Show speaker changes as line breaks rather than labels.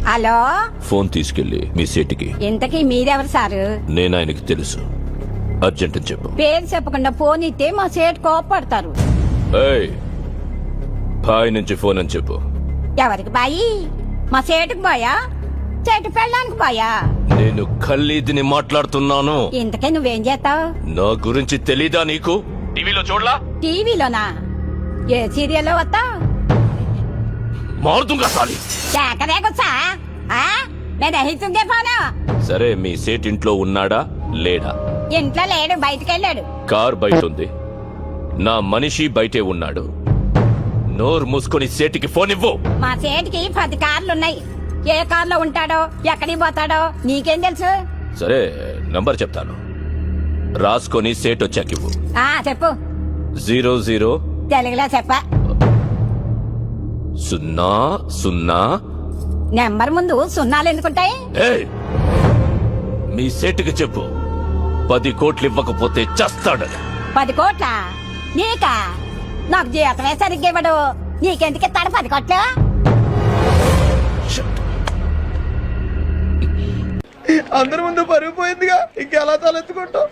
Hello,
phone తీసుకెళ్లి మీ సేటికి.
ఇంతకీ మీరెవరు సారు?
నేను ఆయనకి తెలుసు. అర్జెంట్ అని చెప్పు.
పేరు చెప్పకుండా ఫోన్ ఇస్తే మా సేటు కోపడతారు.
ఏయ్, బాయ్ నుంచి ఫోన్ అని చెప్పు.
ఎవరికి బాయి? మా సేటుకు బాయా, చెట్టు పెళ్ళానికి బాయా?
నేను ఖల్లీదిని మాట్లాడుతున్నాను.
ఇంతకే నువ్వేం చేస్తావు?
నా గురించి తెలీదా నీకు? టీవీలో చూడలా?
టీవీలోనా? ఏ సీరియల్లో వస్తావు?
మారుతుంగా సాలి.
కేకరేకొచ్చా? నేను రహితుందే ఫోను.
సరే, మీ సేట్ ఇంట్లో ఉన్నాడా లేడా?
ఇంట్లో లేడు, బయటకెళ్ళాడు.
కార్ బయట ఉంది, నా మనిషి బయటే ఉన్నాడు. నోరు మూసుకొని సేటికి ఫోన్ ఇవ్వు.
మా సేటికి 10 కార్లున్నాయి. ఏ కార్లో ఉంటాడో, ఎక్కడికి పోతాడో నీకేం తెలుసు?
సరే, నంబర్ చెప్తాను, రాసుకొని సేట్ వచ్చాకివ్వు.
చెప్పు.
00
తెలుగులో చెప్ప.
00.
నెంబర్ ముందు సున్నాలు ఎందుకుంటాయి?
ఏయ్, మీ సేటుకి చెప్పు, 10 కోట్లు ఇవ్వకపోతే చస్తాడు.
10 కోట్ల? నీకా? నాకు జీతమే సరిగ్గా ఇవ్వడు. నీకెందుకు ఇస్తాడు 10 కోట్లు?
అందరి ముందు పరుగు పోయిందిగా, ఇంకెలా తలెత్తుకుంటావు?